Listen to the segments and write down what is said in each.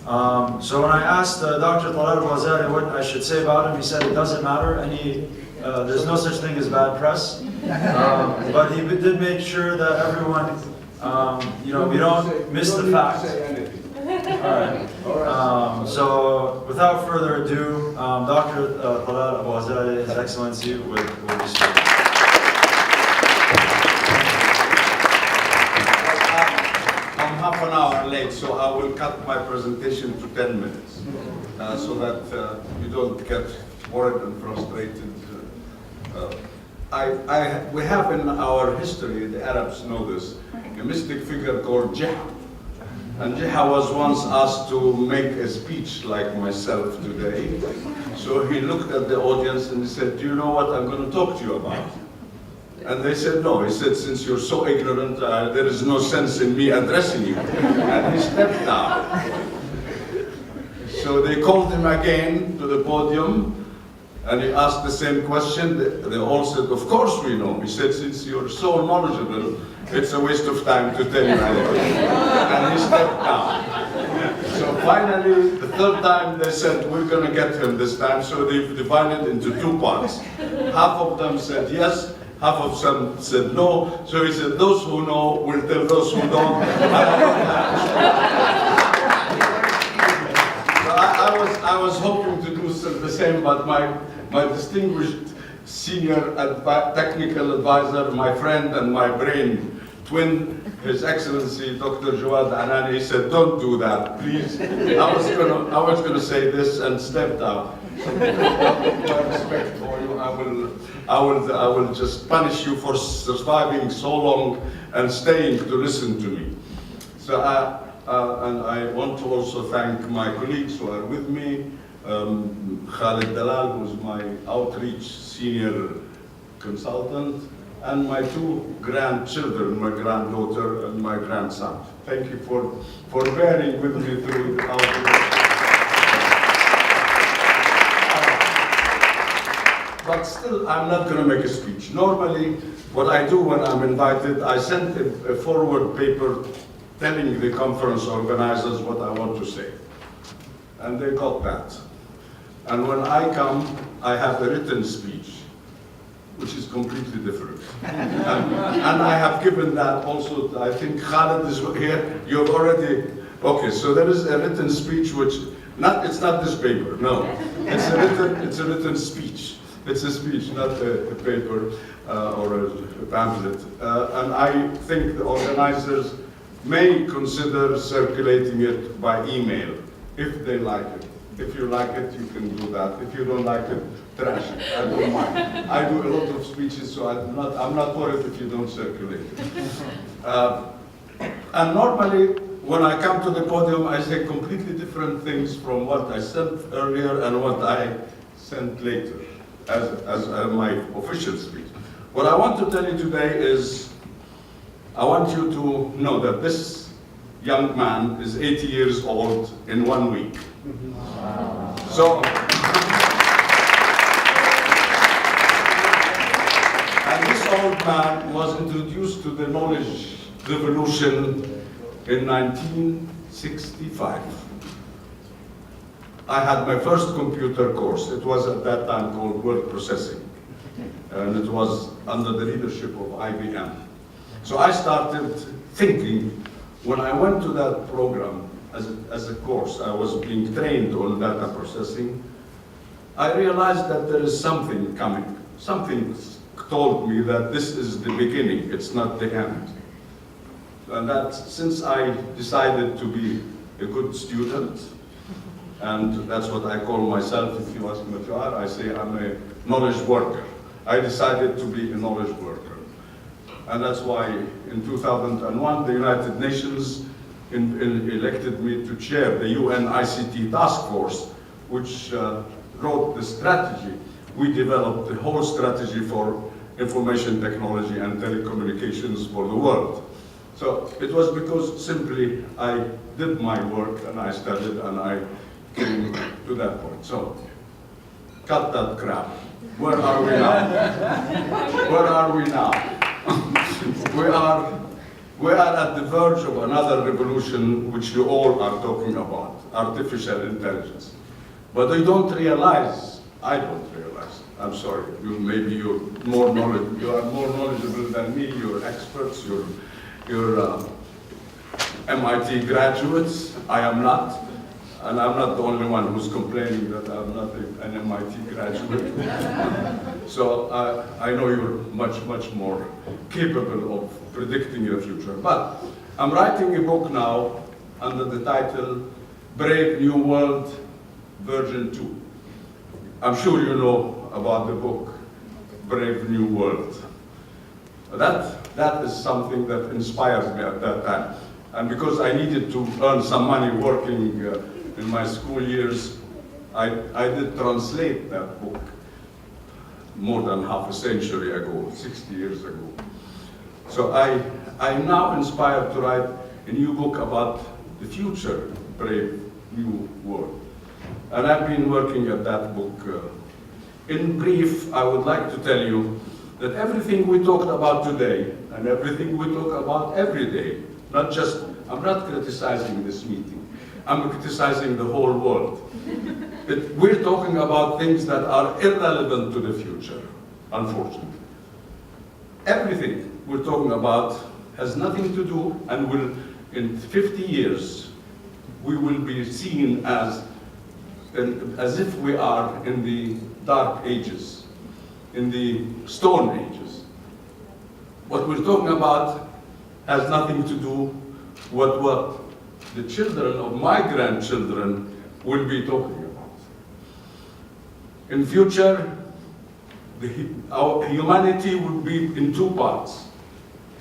So when I asked Dr. Talal Ghazaleh what I should say about him, he said it doesn't matter. There's no such thing as bad press. But he did make sure that everyone, we don't miss the facts. All right. So without further ado, Dr. Talal Ghazaleh, His Excellency, will be speaking. I'm half an hour late, so I will cut my presentation to 10 minutes, so that you don't get worried and frustrated. We have in our history, the Arabs know this, a mystic figure called Jiha. And Jiha was once asked to make a speech like myself today. So he looked at the audience and he said, "Do you know what I'm going to talk to you about?" And they said, "No." He said, "Since you're so ignorant, there is no sense in me addressing you." And he stepped down. So they called him again to the podium, and he asked the same question. They all said, "Of course we know." He said, "Since you're so knowledgeable, it's a waste of time to tell you anything." And he stepped down. So finally, the third time they said, "We're going to get him this time." So they've divided into two parts. Half of them said yes, half of them said no. So he said, "Those who know will tell those who don't." So I was hoping to do the same, but my distinguished senior technical advisor, my friend and my brain twin, His Excellency Dr. Jawad Anani, said, "Don't do that, please." I was gonna say this and stepped out. My respect for you, I will just punish you for surviving so long and staying to listen to me. So and I want to also thank my colleagues who are with me, Talal, who's my outreach senior consultant, and my two grandchildren, my granddaughter and my grandson. Thank you for bearing with me through the outreach. But still, I'm not going to make a speech. Normally, what I do when I'm invited, I send a forward paper telling the conference organizers what I want to say. And they got that. And when I come, I have a written speech, which is completely different. And I have given that also, I think Khalid is here, you've already, okay, so there is a written speech which, it's not this paper, no. It's a written speech. It's a speech, not a paper or a pamphlet. And I think the organizers may consider circulating it by email, if they like it. If you like it, you can do that. If you don't like it, trash it. I don't mind. I do a lot of speeches, so I'm not worried if you don't circulate it. And normally, when I come to the podium, I say completely different things from what I said earlier and what I sent later as my official speech. What I want to tell you today is, I want you to know that this young man is 80 years old in 1 week. So, and this old man was introduced to the knowledge revolution in 1965. I had my first computer course. It was at that time called word processing. And it was under the leadership of IBM. So I started thinking, when I went to that program as a course, I was being trained on data processing, I realized that there is something coming. Something told me that this is the beginning, it's not the end. And that since I decided to be a good student, and that's what I call myself, if you ask me what you are, I say I'm a knowledge worker. I decided to be a knowledge worker. And that's why in 2001, the United Nations elected me to chair the UN ICT task force, which wrote the strategy. We developed the whole strategy for information technology and telecommunications for the world. So it was because simply I did my work and I studied and I came to that point. So, cut that crap. Where are we now? Where are we now? We are We are at the verge of another revolution which you all are talking about, artificial intelligence. But you don't realize, I don't realize, I'm sorry, maybe you're more knowledgeable, you are more knowledgeable than me, you're experts, you're MIT graduates, I am not. And I'm not the only one who's complaining that I'm not an MIT graduate. So I know you're much, much more capable of predicting your future. But I'm writing a book now under the title Brave New World, Version 2. I'm sure you know about the book Brave New World. That is something that inspired me at that time. And because I needed to earn some money working in my school years, I did translate that book more than half a century ago, 60 years ago. So I'm now inspired to write a new book about the future Brave New World. And I've been working at that book. In brief, I would like to tell you that everything we talked about today and everything we talk about every day, I'm not criticizing this meeting. I'm criticizing the whole world. We're talking about things that are irrelevant to the future, unfortunately. Everything we're talking about has nothing to do, and in 50 years, we will be seen as if we are in the Dark Ages, in the Stone Ages. What we're talking about has nothing to do with what the children of my grandchildren will be talking about. In future, our humanity will be in two parts,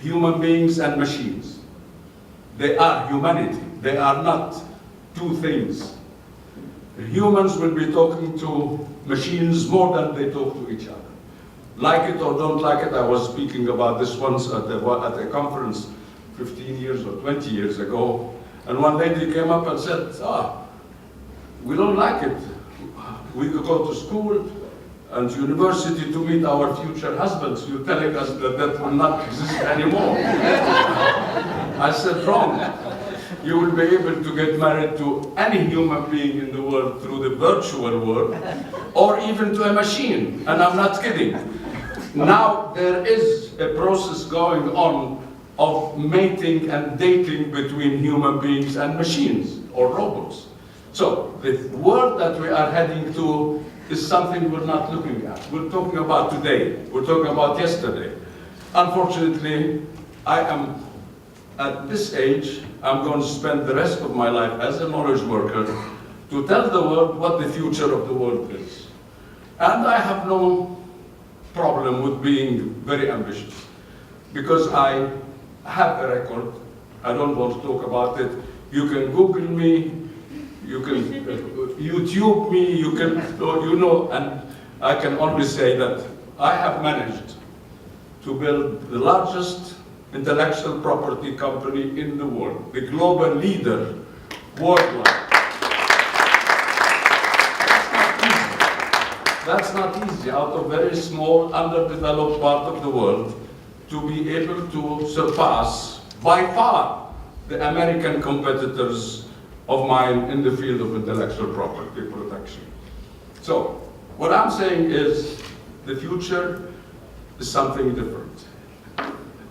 human beings and machines. They are humanity, they are not two things. Humans will be talking to machines more than they talk to each other. Like it or don't like it, I was speaking about this once at a conference 15 years or 20 years ago, and one lady came up and said, we don't like it. We could go to school and university to meet our future husbands. You're telling us that will not exist anymore. I said, wrong. You will be able to get married to any human being in the world through the virtual world, or even to a machine, and I'm not kidding. Now there is a process going on of mating and dating between human beings and machines or robots. So the world that we are heading to is something we're not looking at. We're talking about today, we're talking about yesterday. Unfortunately, I am at this age, I'm going to spend the rest of my life as a knowledge worker to tell the world what the future of the world is. And I have no problem with being very ambitious, because I have a record. I don't want to talk about it. You can Google me, you can YouTube me, you know, and I can only say that I have managed to build the largest intellectual property company in the world, the global leader worldwide. That's not easy, out of very small, underdeveloped part of the world, to be able to surpass, by far, the American competitors of mine in the field of intellectual property protection. So, what I'm saying is, the future is something different.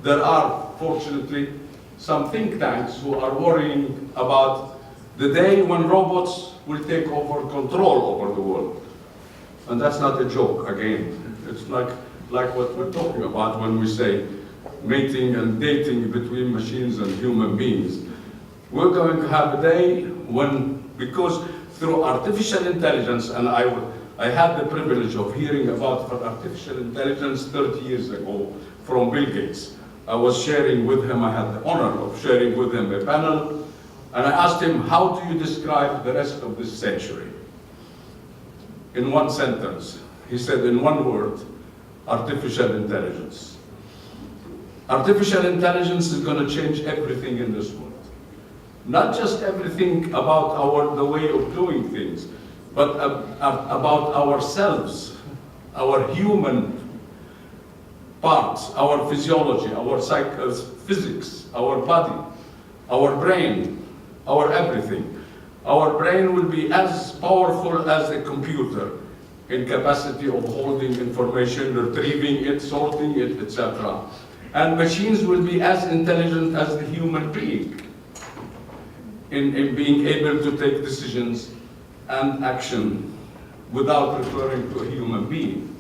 There are, fortunately, some think tanks who are worrying about the day when robots will take over control over the world. And that's not a joke, again. It's like what we're talking about when we say mating and dating between machines and human beings. We're going to have a day when, because through artificial intelligence, and I had the privilege of hearing about artificial intelligence 30 years ago from Bill Gates. I was sharing with him, I had the honor of sharing with him a panel, and I asked him, how do you describe the rest of this century? In one sentence. He said, in one word, artificial intelligence. Artificial intelligence is going to change everything in this world. Not just everything about the way of doing things, but about ourselves, our human parts, our physiology, our physics, our body, our brain, our everything. Our brain will be as powerful as a computer in capacity of holding information, retrieving it, sorting it, etc. And machines will be as intelligent as the human being in being able to take decisions and action without referring to a human being.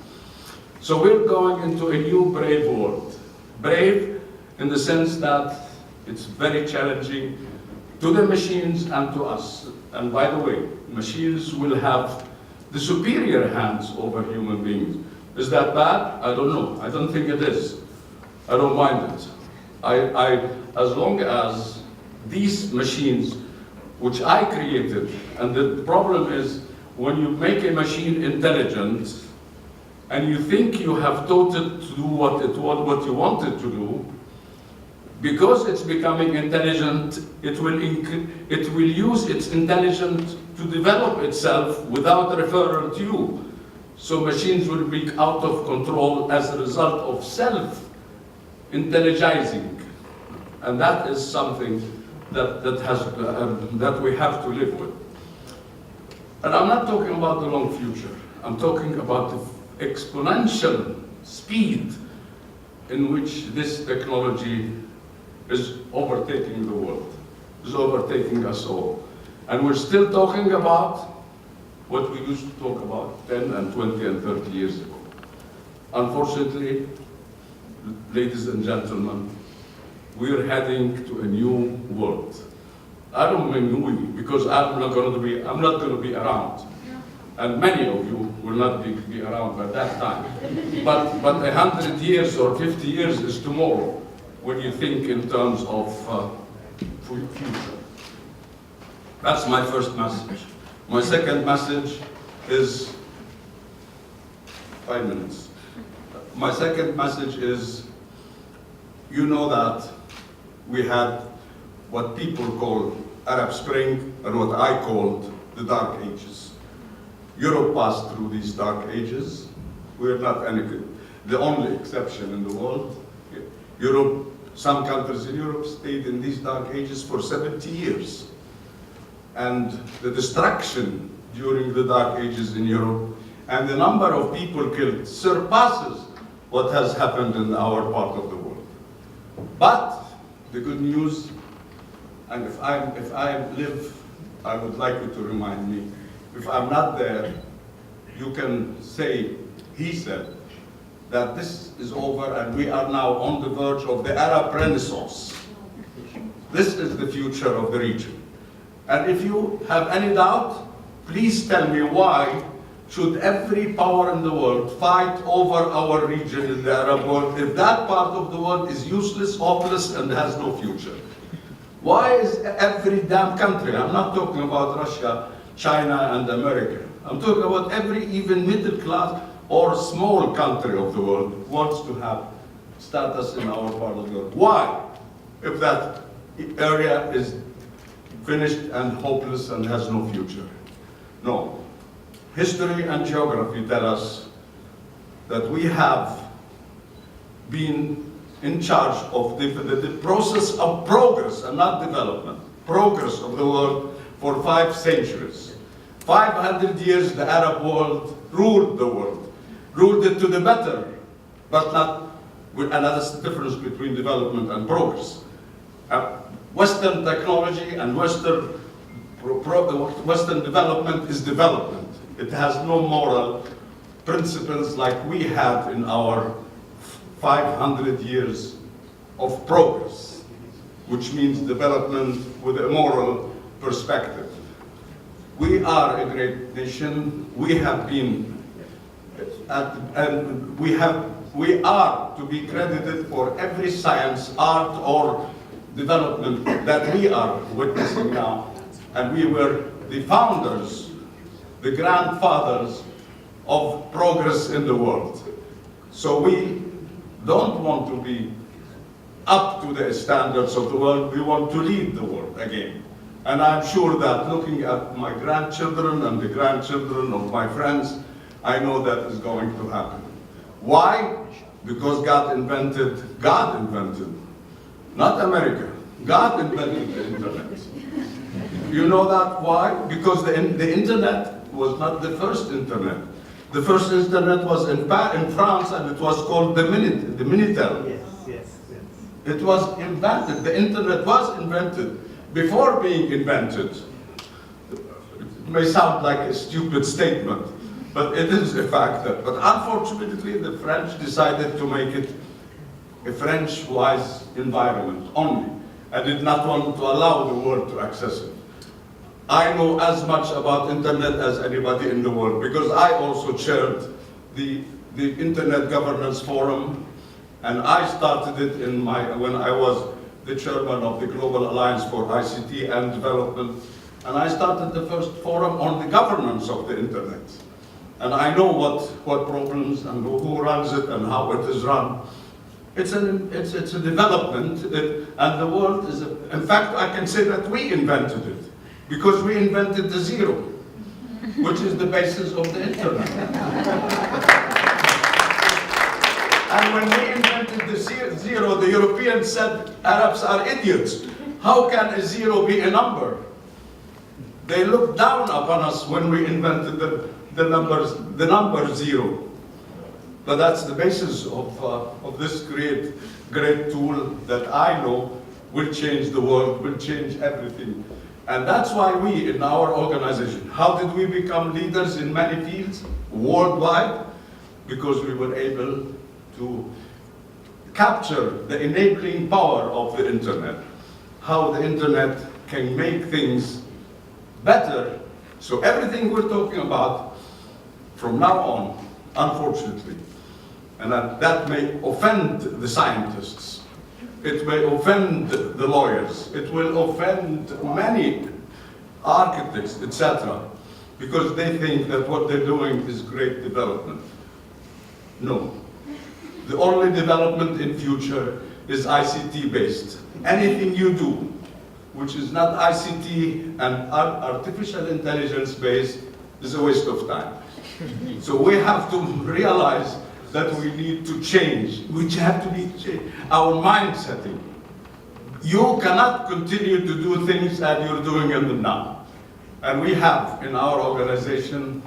So we're going into a new brave world. Brave in the sense that it's very challenging to the machines and to us. And by the way, machines will have the superior hands over human beings. Is that bad? I don't know. I don't think it is. I don't mind it. As long as these machines, which I created, and the problem is when you make a machine intelligent and you think you have taught it to do what you want it to do, because it's becoming intelligent, it will use its intelligence to develop itself without referral to you. So machines will be out of control as a result of self-intelligizing. And that is something that we have to live with. And I'm not talking about the long future. I'm talking about the exponential speed in which this technology is overtaking the world, is overtaking us all. And we're still talking about what we used to talk about 10 and 20 and 30 years ago. Unfortunately, ladies and gentlemen, we're heading to a new world. I don't mean we, because I'm not going to be around. And many of you will not be around by that time. But 100 years or 50 years is tomorrow when you think in terms of future. That's my first message. My second message is 5 minutes. My second message is, you know that we had what people call Arab Spring and what I called the Dark Ages. Europe passed through these Dark Ages. We're not the only exception in the world. Europe, some countries in Europe stayed in these Dark Ages for 70 years. And the destruction during the Dark Ages in Europe and the number of people killed surpasses what has happened in our part of the world. But the good news, and if I live, I would like you to remind me, if I'm not there, you can say, he said, that this is over and we are now on the verge of the Arab Renaissance. This is the future of the region. And if you have any doubt, please tell me why should every power in the world fight over our region in the Arab world if that part of the world is useless, hopeless, and has no future? Why is every damn country, I'm not talking about Russia, China, and America, I'm talking about every even middle class or small country of the world wants to have status in our part of the world. Why? If that area is finished and hopeless and has no future. No. History and geography tell us that we have been in charge of the process of progress and not development, progress of the world for 5 centuries. 500 years the Arab world ruled the world, ruled it to the better, but not with another difference between development and progress. Western technology and Western development is development. It has no moral principles like we had in our 500 years of progress, which means development with a moral perspective. We are a great nation. We have been, and we are to be credited for every science, art, or development that we are witnessing now. And we were the founders, the grandfathers of progress in the world. So we don't want to be up to the standards of the world. We want to lead the world again. And I'm sure that looking at my grandchildren and the grandchildren of my friends, I know that is going to happen. Why? because God invented, not America. God invented the internet. You know that why? Because the internet was not the first internet. The first internet was in France, and it was called the Minitel. Yes. It was invented. The internet was invented before being invented. It may sound like a stupid statement, but it is a fact. But unfortunately, the French decided to make it a French-wise environment only, and did not want to allow the world to access it. I know as much about internet as anybody in the world, because I also chaired the Internet Governance Forum, and I started it when I was the chairman of the Global Alliance for ICT and Development, and I started the first forum on the governance of the internet. And I know what problems and who runs it and how it is run. It's a development, and the world is, in fact, I can say that we invented it, because we invented the zero, which is the basis of the internet. And when we invented the zero, the Europeans said Arabs are idiots. How can a zero be a number? They looked down upon us when we invented the number zero. But that's the basis of this great tool that I know will change the world, will change everything. And that's why we, in our organization, how did we become leaders in many fields worldwide? Because we were able to capture the enabling power of the internet, how the internet can make things better. So everything we're talking about from now on, unfortunately, and that may offend the scientists, it may offend the lawyers, it will offend many architects, etc., because they think that what they're doing is great development. No. The only development in future is ICT based. Anything you do which is not ICT and artificial intelligence based is a waste of time. So we have to realize that we need to change. We have to change our mindset. You cannot continue to do things as you're doing them now. And we have, in our organization,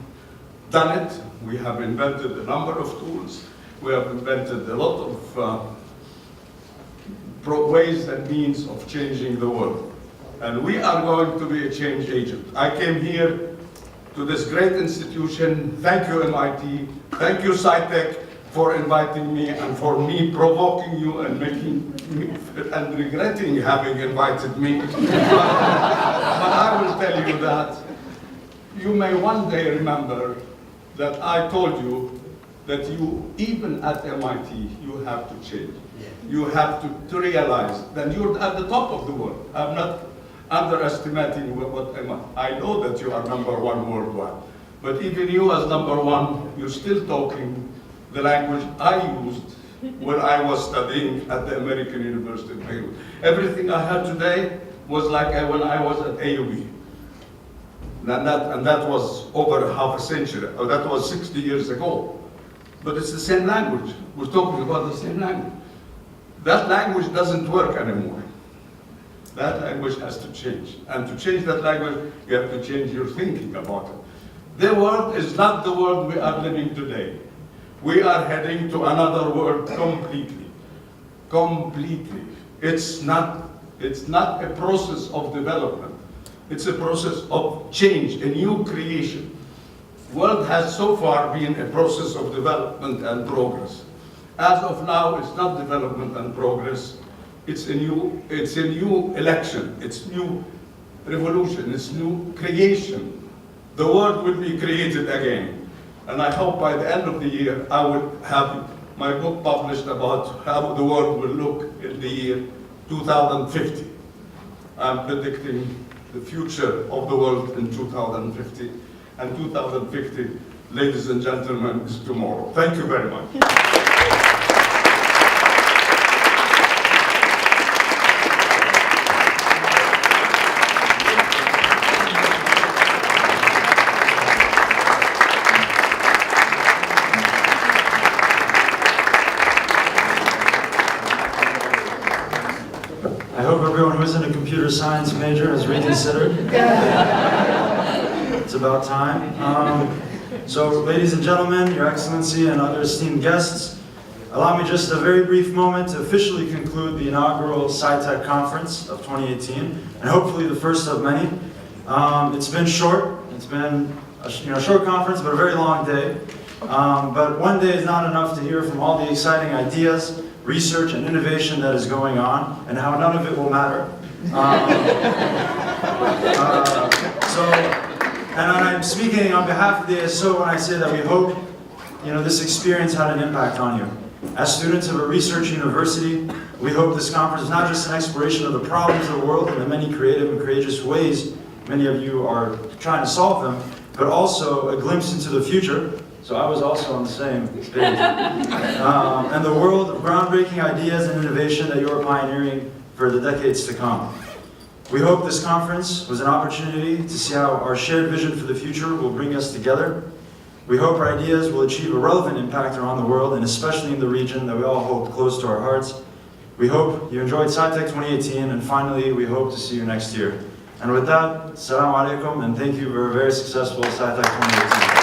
done it. We have invented a number of tools. We have invented a lot of ways and means of changing the world. And we are going to be a change agent. I came here to this great institution. Thank you, MIT. Thank you, SciTech, for inviting me and for me provoking you and making me and regretting having invited me. But I will tell you that you may one day remember that I told you that you, even at MIT, you have to change. You have to realize that you're at the top of the world. I'm not underestimating what I know that you are #1 worldwide. But even you as #1, you're still talking the language I used when I was studying at the American University of Beirut. Everything I had today was like when I was at Aioub. And that was over half a century, or that was 60 years ago. But it's the same language. We're talking about the same language. That language doesn't work anymore. That language has to change. And to change that language, you have to change your thinking about it. The world is not the world we are living today. We are heading to another world completely. Completely. It's not a process of development. It's a process of change, a new creation. The world has so far been a process of development and progress. As of now, it's not development and progress. It's a new election. It's new revolution. It's new creation. The world will be created again. And I hope by the end of the year, I will have my book published about how the world will look in the year 2050. I'm predicting the future of the world in 2050. And 2050, ladies and gentlemen, is tomorrow. Thank you very much. computer science major has reconsidered. It's about time. So, ladies and gentlemen, Your Excellency, and other esteemed guests, allow me just a very brief moment to officially conclude the inaugural SciTech Conference of 2018, and hopefully the first of many. It's been short. It's been a short conference, but a very long day. But one day is not enough to hear from all the exciting ideas, research, and innovation that is going on, and how none of it will matter. And I'm speaking on behalf of the ASO when I say that we hope this experience had an impact on you. As students of a research university, we hope this conference is not just an exploration of the problems of the world and the many creative and courageous ways many of you are trying to solve them, but also a glimpse into the future. So I was also on the same page. And the world of groundbreaking ideas and innovation that you are pioneering for the decades to come. We hope this conference was an opportunity to see how our shared vision for the future will bring us together. We hope our ideas will achieve a relevant impact around the world, and especially in the region that we all hold close to our hearts. We hope you enjoyed SciTech 2018, and finally, we hope to see you next year. And with that, Assalamu alaikum, and thank you for a very successful SciTech 2018.